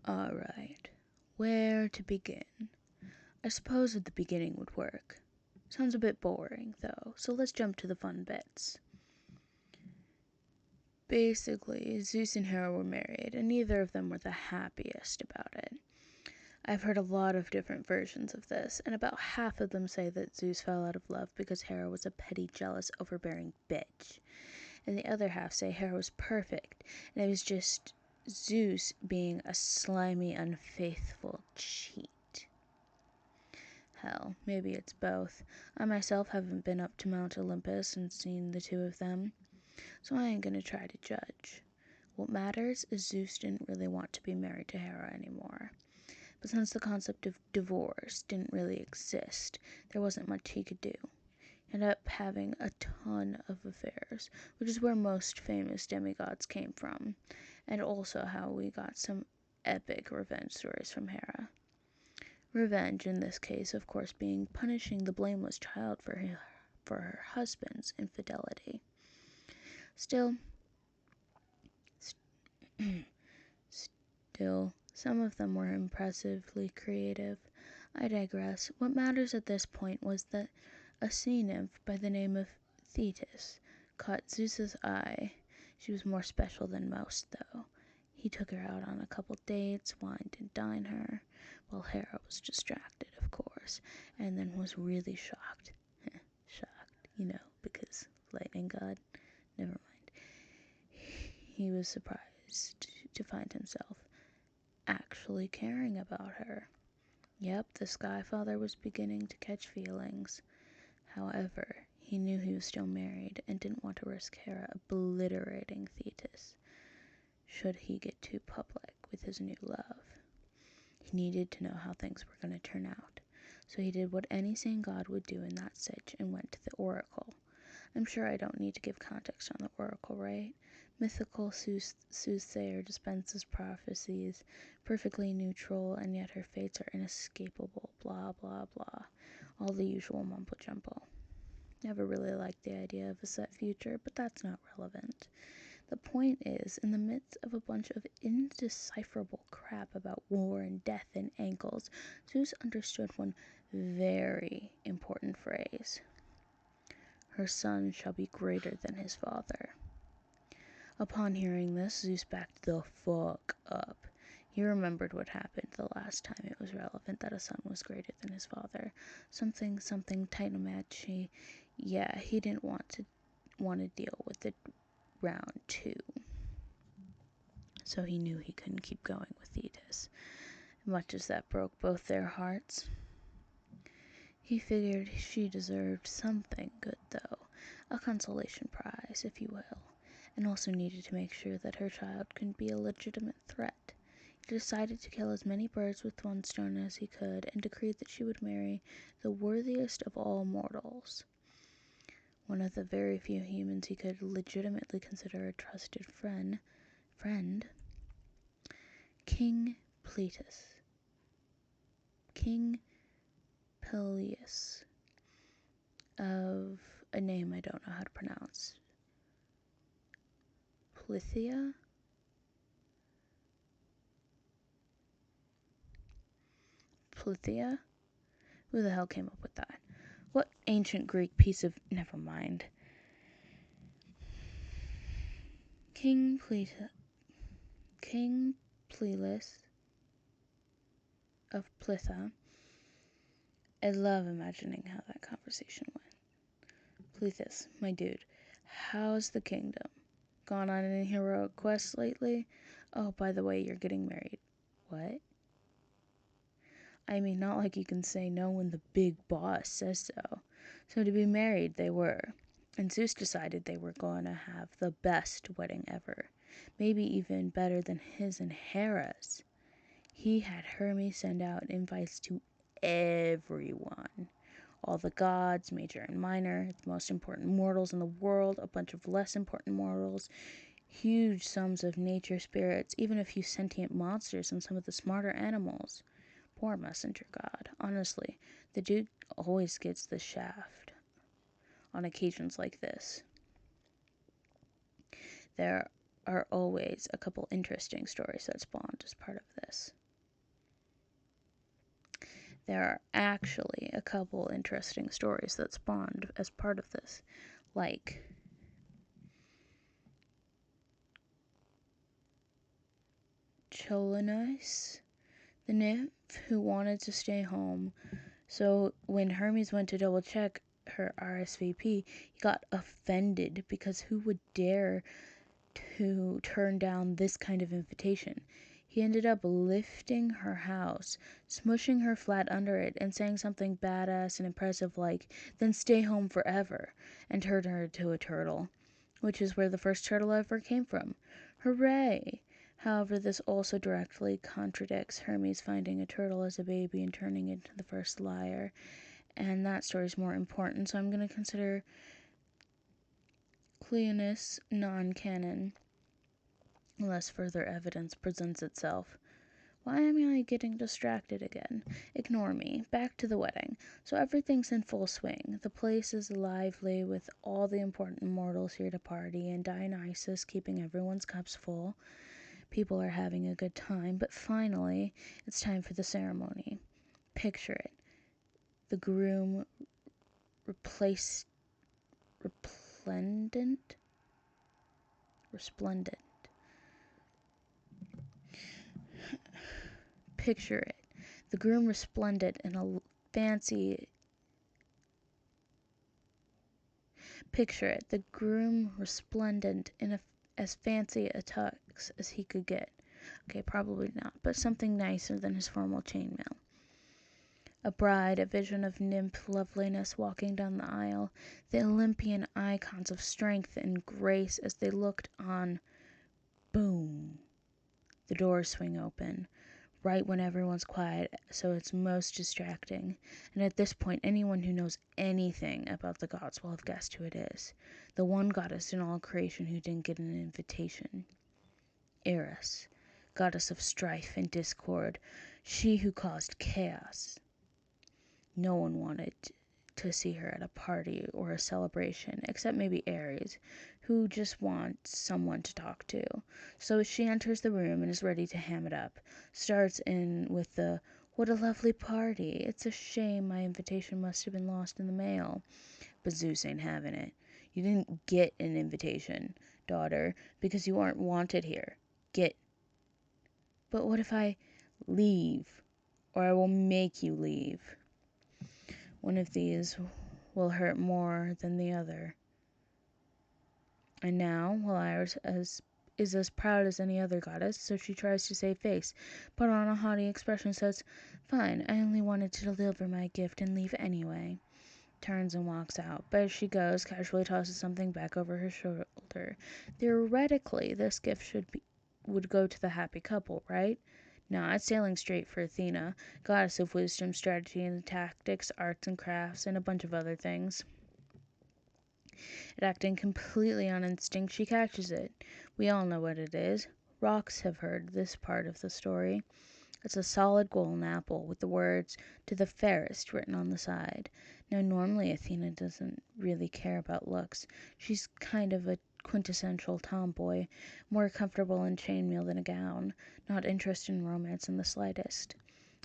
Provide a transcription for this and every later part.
Alright, where to begin? I suppose at the beginning would work. Sounds a bit boring, though, so let's jump to the fun bits. Basically, Zeus and Hera were married, and neither of them were the happiest about it. I've heard a lot of different versions of this, and about half of them say that Zeus fell out of love because Hera was a petty, jealous, overbearing bitch. And the other half say Hera was perfect, and it was just Zeus being a slimy, unfaithful cheat. Hell, maybe it's both. I myself haven't been up to Mount Olympus and seen the two of them, so I ain't gonna try to judge. What matters is Zeus didn't really want to be married to Hera anymore. But since the concept of divorce didn't really exist, there wasn't much he could do. He ended up having a ton of affairs, which is where most famous demigods came from, and also how we got some epic revenge stories from Hera. Revenge, in this case, of course, being punishing the blameless child for her husband's infidelity. Still, some of them were impressively creative. I digress. What matters at this point was that a sea nymph by the name of Thetis caught Zeus's eye. She was more special than most, though. He took her out on a couple dates, wined and dined her, while Hera was distracted, of course, and then was really shocked. Shocked, because lightning god. Never mind. He was surprised to find himself actually caring about her. Yep, the Sky Father was beginning to catch feelings. However, he knew he was still married and didn't want to risk Hera obliterating Thetis should he get too public with his new love. He needed to know how things were going to turn out, so he did what any sane god would do in that sitch and went to the oracle. I'm sure I don't need to give context on the oracle, right? Mythical soothsayer dispenses prophecies, perfectly neutral, and yet her fates are inescapable, blah blah blah. All the usual mumbo jumbo. Never really liked the idea of a set future, but that's not relevant. The point is, in the midst of a bunch of indecipherable crap about war and death and ankles, Zeus understood one very important phrase. Her son shall be greater than his father. Upon hearing this, Zeus backed the fuck up. He remembered what happened the last time it was relevant that a son was greater than his father. Something Titamatchy. Yeah, he didn't want to deal with it round 2. So he knew he couldn't keep going with Thetis. Much as that broke both their hearts. He figured she deserved something good, though. A consolation prize, if you will. And also needed to make sure that her child couldn't be a legitimate threat. He decided to kill as many birds with one stone as he could, and decreed that she would marry the worthiest of all mortals. One of the very few humans he could legitimately consider a trusted friend, King Peleus. King Peleus, of a name I don't know how to pronounce. Plithia? Plithia? Who the hell came up with that? What ancient Greek piece of... Never mind. King Peleus of Plitha. I love imagining how that conversation went. Plethus, my dude, how's the kingdom? Gone on any heroic quests lately? Oh, by the way, you're getting married. What? I mean, not like you can say no when the big boss says so. So to be married, they were. And Zeus decided they were going to have the best wedding ever. Maybe even better than his and Hera's. He had Hermes send out invites to everyone. All the gods, major and minor, the most important mortals in the world, a bunch of less important mortals, huge sums of nature spirits, even a few sentient monsters and some of the smarter animals. Poor messenger god. Honestly, the dude always gets the shaft on occasions like this. There are always a couple interesting stories that spawned as part of this. There are actually a couple interesting stories that spawned as part of this, like Cholonice, the nymph who wanted to stay home. So when Hermes went to double check her RSVP, he got offended because who would dare to turn down this kind of invitation? He ended up lifting her house, smushing her flat under it, and saying something badass and impressive like, "Then stay home forever," and turned her into a turtle, which is where the first turtle ever came from. Hooray! However, this also directly contradicts Hermes finding a turtle as a baby and turning it into the first lyre, and that story is more important, so I'm going to consider Cleonus non-canon, unless further evidence presents itself. Why am I getting distracted again? Ignore me. Back to the wedding. So everything's in full swing. The place is lively with all the important mortals here to party, and Dionysus keeping everyone's cups full. People are having a good time, but finally, it's time for the ceremony. Picture it. The groom resplendent. Picture it. The groom resplendent in a fancy... Picture it. The groom resplendent in as fancy a tux as he could get. Okay, probably not, but something nicer than his formal chainmail. A bride, a vision of nymph loveliness walking down the aisle, the Olympian icons of strength and grace as they looked on. Boom! The doors swing open, right when everyone's quiet, so it's most distracting. And at this point, anyone who knows anything about the gods will have guessed who it is. The one goddess in all creation who didn't get an invitation. Eris, goddess of strife and discord, she who caused chaos. No one wanted to see her at a party or a celebration, except maybe Ares, who just wants someone to talk to. So she enters the room and is ready to ham it up. Starts in with the, "What a lovely party. It's a shame my invitation must have been lost in the mail." But Zeus ain't having it. "You didn't get an invitation, daughter, because you aren't wanted here. Get." "But what if I leave? Or I will make you leave. One of these will hurt more than the other." And now, while Iris is as proud as any other goddess, so she tries to save face, but on a haughty expression says, "Fine, I only wanted to deliver my gift and leave anyway." Turns and walks out, but as she goes, casually tosses something back over her shoulder. Theoretically, this gift would go to the happy couple, right? No, it's sailing straight for Athena, goddess of wisdom, strategy, and tactics, arts and crafts, and a bunch of other things. And acting completely on instinct, she catches it. We all know what it is. Rocks have heard this part of the story. It's a solid golden apple with the words, "To the fairest," written on the side. Now, normally Athena doesn't really care about looks. She's kind of a quintessential tomboy, more comfortable in chainmail than a gown, not interested in romance in the slightest.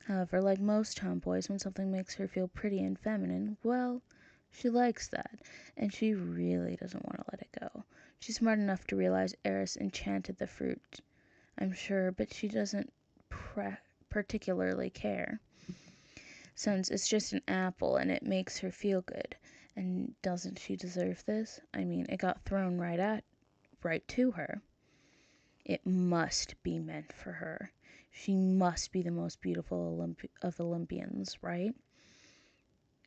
However, like most tomboys, when something makes her feel pretty and feminine, well, she likes that, and she really doesn't want to let it go. She's smart enough to realize Eris enchanted the fruit, I'm sure, but she doesn't particularly care, since it's just an apple and it makes her feel good. And doesn't she deserve this? I mean, it got thrown right to her. It must be meant for her. She must be the most beautiful of Olympians, right?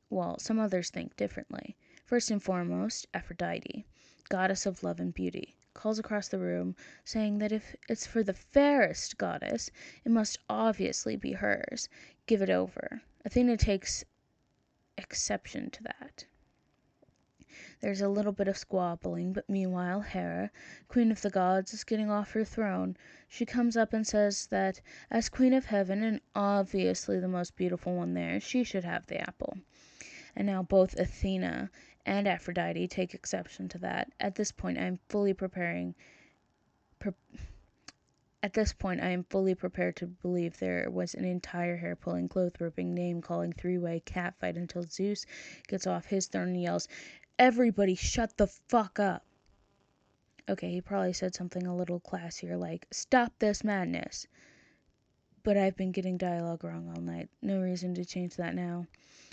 Well, some others think differently. First and foremost, Aphrodite, goddess of love and beauty, calls across the room, saying that if it's for the fairest goddess, it must obviously be hers. Give it over. Athena takes exception to that. There's a little bit of squabbling, but meanwhile Hera, queen of the gods, is getting off her throne. She comes up and says that, as queen of heaven and obviously the most beautiful one there, she should have the apple. And now both Athena and Aphrodite take exception to that. At this point, I'm fully preparing At this point, I am fully prepared to believe there was an entire hair-pulling, clothes-ripping, name-calling, three-way catfight until Zeus gets off his throne and yells, "Everybody shut the fuck up!" Okay, he probably said something a little classier like, "Stop this madness!" But I've been getting dialogue wrong all night. No reason to change that now.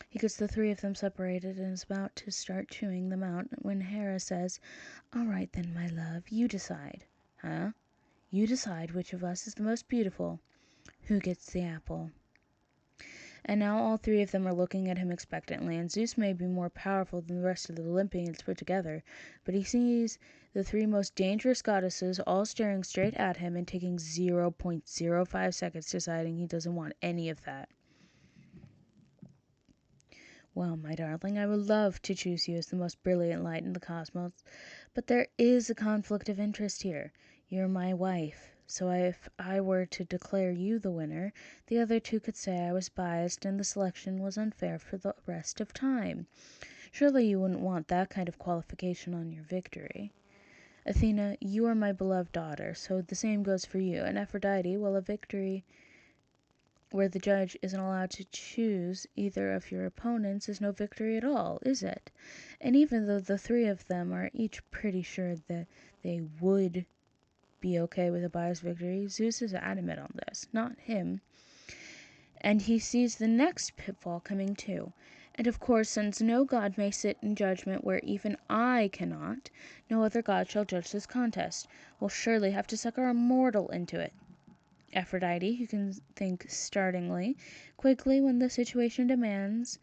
He gets the three of them separated and is about to start chewing them out when Hera says, "All right then, my love, you decide." Huh? You decide which of us is the most beautiful. Who gets the apple? And now all three of them are looking at him expectantly, and Zeus may be more powerful than the rest of the Olympians put together, but he sees the three most dangerous goddesses all staring straight at him and taking 0.05 seconds deciding he doesn't want any of that. Well, my darling, I would love to choose you as the most brilliant light in the cosmos, but there is a conflict of interest here. You're my wife, so if I were to declare you the winner, the other two could say I was biased and the selection was unfair for the rest of time. Surely you wouldn't want that kind of qualification on your victory. Athena, you are my beloved daughter, so the same goes for you, and Aphrodite, well, a victory where the judge isn't allowed to choose either of your opponents is no victory at all, is it? And even though the three of them are each pretty sure that they would be okay with a biased victory, Zeus is adamant on this, not him. And he sees the next pitfall coming too. And of course, since no god may sit in judgment where even I cannot, no other god shall judge this contest. We'll surely have to suck our immortal into it. Aphrodite, who can think startlingly quickly when the situation demands,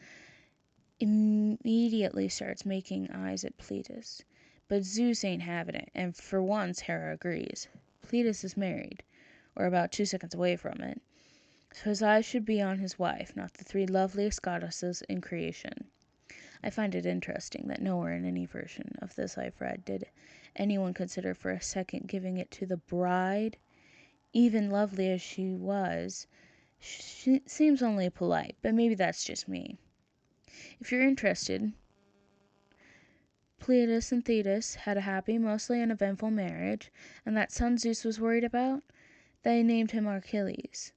immediately starts making eyes at Pleiades. But Zeus ain't having it, and for once Hera agrees. Pleiades is married, or about 2 seconds away from it, so his eyes should be on his wife, not the three loveliest goddesses in creation. I find it interesting that nowhere in any version of this I've read did anyone consider for a second giving it to the bride. Even lovely as she was, she seems only polite, but maybe that's just me. If you're interested, Pleiades and Thetis had a happy, mostly uneventful marriage, and that son Zeus was worried about, they named him Achilles.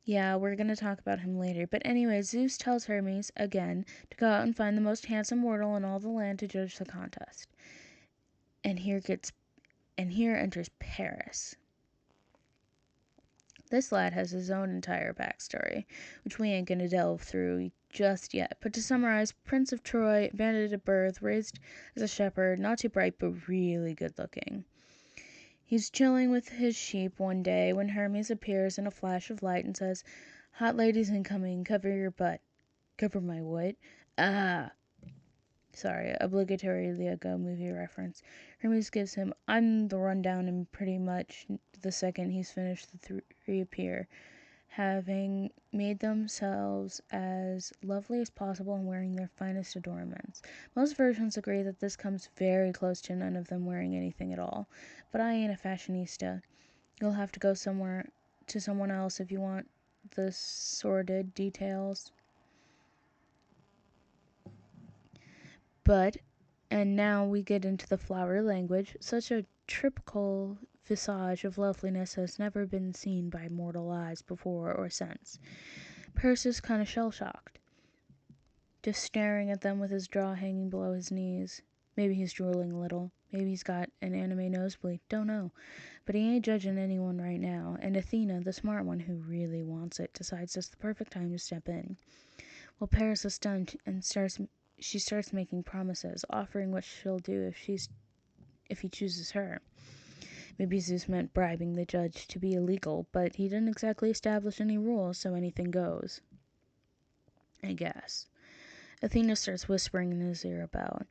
Yeah, we're going to talk about him later, but anyway, Zeus tells Hermes, again, to go out and find the most handsome mortal in all the land to judge the contest. And here enters Paris. This lad has his own entire backstory, which we ain't gonna delve through just yet. But to summarize, Prince of Troy, bandit at birth, raised as a shepherd, not too bright but really good looking. He's chilling with his sheep one day when Hermes appears in a flash of light and says, "Hot ladies incoming, cover your butt." Cover my what? Ah! Sorry, obligatory Lego movie reference. Hermes gives him I'm the rundown, and pretty much the second he's finished, the three appear, having made themselves as lovely as possible and wearing their finest adornments. Most versions agree that this comes very close to none of them wearing anything at all, but I ain't a fashionista. You'll have to go to someone else if you want the sordid details. And now we get into the flowery language. Such a typical visage of loveliness has never been seen by mortal eyes before or since. Paris is kind of shell-shocked, just staring at them with his jaw hanging below his knees. Maybe he's drooling a little. Maybe he's got an anime nosebleed. Don't know. But he ain't judging anyone right now. And Athena, the smart one who really wants it, decides it's the perfect time to step in. Well, Paris is stunned and she starts making promises, offering what she'll do if he chooses her. Maybe Zeus meant bribing the judge to be illegal, but he didn't exactly establish any rules, so anything goes, I guess. Athena starts whispering in his ear about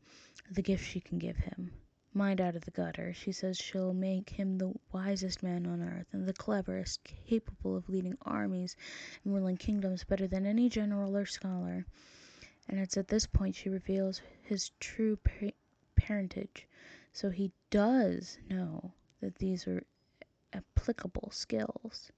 the gift she can give him. Mind out of the gutter. She says she'll make him the wisest man on earth and the cleverest, capable of leading armies and ruling kingdoms better than any general or scholar. And it's at this point she reveals his true parentage, so he does know that these are applicable skills.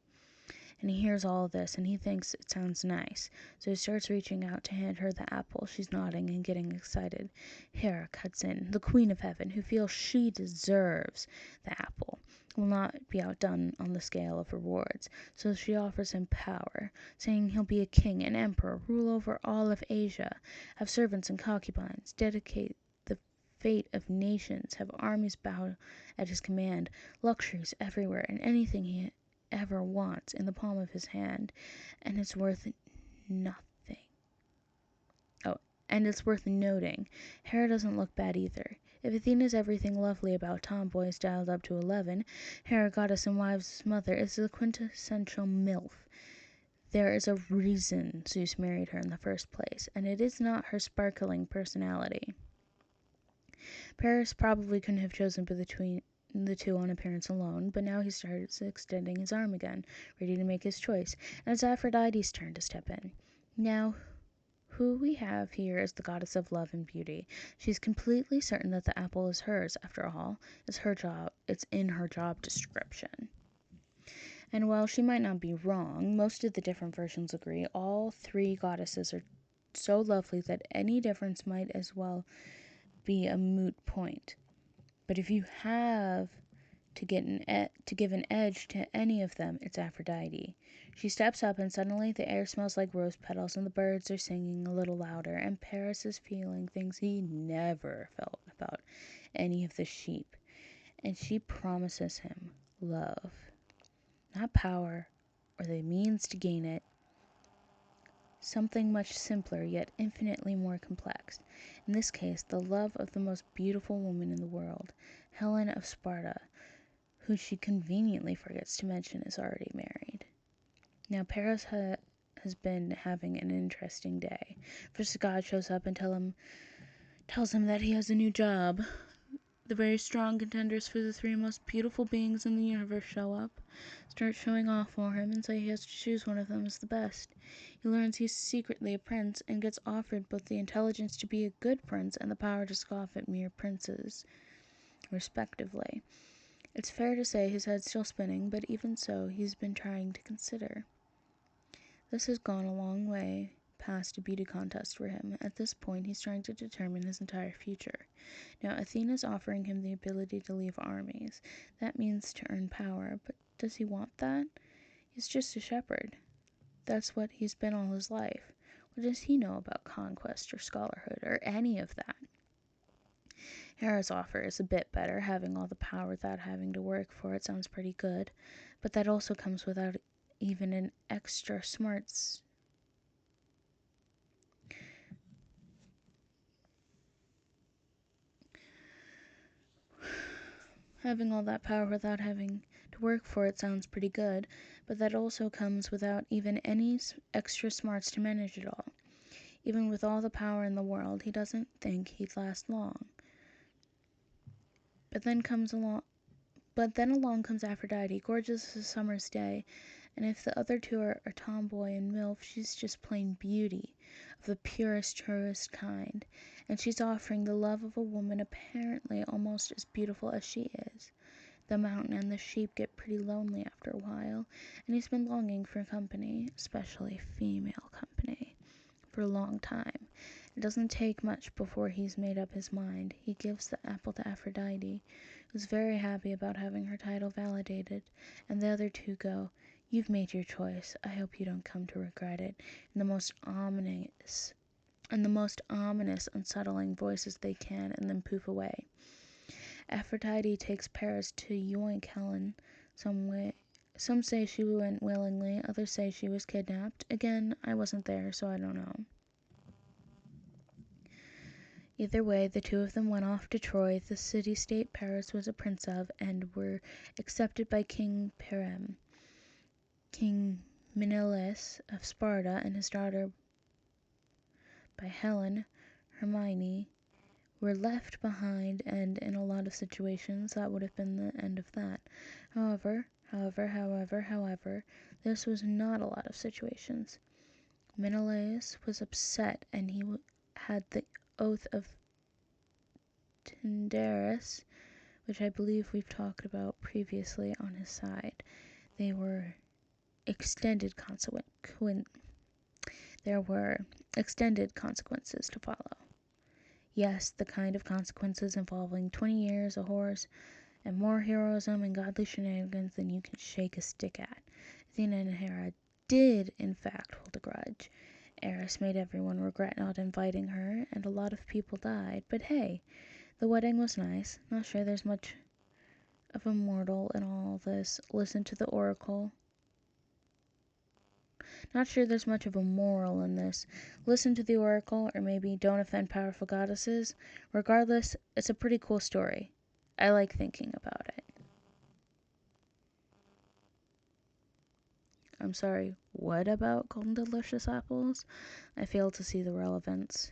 And he hears all this, and he thinks it sounds nice. So he starts reaching out to hand her the apple. She's nodding and getting excited. Hera cuts in. The Queen of Heaven, who feels she deserves the apple, will not be outdone on the scale of rewards. So she offers him power, saying he'll be a king, an emperor, rule over all of Asia, have servants and concubines, dedicate the fate of nations, have armies bow at his command, luxuries everywhere, and anything he ever wants in the palm of his hand, and it's worth nothing. Oh, and it's worth noting, Hera doesn't look bad either. If Athena's everything lovely about tomboys dialed up to 11, Hera, goddess and wives' mother, is the quintessential MILF. There is a reason Zeus married her in the first place, and it is not her sparkling personality. Paris probably couldn't have chosen between the two on appearance alone, but now he starts extending his arm again, ready to make his choice, and it's Aphrodite's turn to step in. Now, who we have here is the goddess of love and beauty. She's completely certain that the apple is hers, after all. It's her job. It's in her job description. And while she might not be wrong, most of the different versions agree all three goddesses are so lovely that any difference might as well be a moot point. But if you have to give an edge to any of them, it's Aphrodite. She steps up, and suddenly the air smells like rose petals, and the birds are singing a little louder, and Paris is feeling things he never felt about any of the sheep. And she promises him love, not power or the means to gain it. Something much simpler, yet infinitely more complex. In this case, the love of the most beautiful woman in the world, Helen of Sparta, who she conveniently forgets to mention is already married. Now, Paris has been having an interesting day. First, the god shows up and tells him that he has a new job. The very strong contenders for the three most beautiful beings in the universe show up, start showing off for him, and say he has to choose one of them as the best. He learns he's secretly a prince and gets offered both the intelligence to be a good prince and the power to scoff at mere princes, respectively. It's fair to say his head's still spinning, but even so, he's been trying to consider. This has gone a long way past a beauty contest for him. At this point, he's trying to determine his entire future. Now, Athena's offering him the ability to leave armies. That means to earn power, but does he want that? He's just a shepherd. That's what he's been all his life. What does he know about conquest or scholarhood or any of that? Hera's offer is a bit better. Having all the power without having to work for it sounds pretty good, but that also comes without even an extra smarts. Having all that power without having to work for it sounds pretty good, but that also comes without even any extra smarts to manage it all. Even with all the power in the world, he doesn't think he'd last long. But then along comes Aphrodite, gorgeous as a summer's day, and if the other two are tomboy and MILF, she's just plain beauty, of the purest, truest kind, and she's offering the love of a woman apparently almost as beautiful as she is. The mountain and the sheep get pretty lonely after a while, and he's been longing for company, especially female company, for a long time. It doesn't take much before he's made up his mind. He gives the apple to Aphrodite, who's very happy about having her title validated, and the other two go, "You've made your choice. I hope you don't come to regret it," in the most ominous, unsettling voices they can, and then poof away. Aphrodite takes Paris to yoink Helen some way. Some say she went willingly, others say she was kidnapped. Again, I wasn't there, so I don't know. Either way, the two of them went off to Troy, the city-state Paris was a prince of, and were accepted by King Priam. King Menelaus of Sparta and his daughter by Helen, Hermione, were left behind, and in a lot of situations that would have been the end of that. However, this was not a lot of situations. Menelaus was upset, and he had the oath of Tyndareus, which I believe we've talked about previously, on his side. They were extended there were extended consequences to follow. Yes, the kind of consequences involving 20 years, a horse, and more heroism and godly shenanigans than you can shake a stick at. Athena and Hera did, in fact, hold a grudge. Eris made everyone regret not inviting her, and a lot of people died. But hey, the wedding was nice. Not sure there's much of a mortal in all this. Listen to the oracle. Not sure there's much of a moral in this. Listen to the oracle, or maybe don't offend powerful goddesses. Regardless, it's a pretty cool story. I like thinking about it. I'm sorry, what about golden delicious apples? I fail to see the relevance.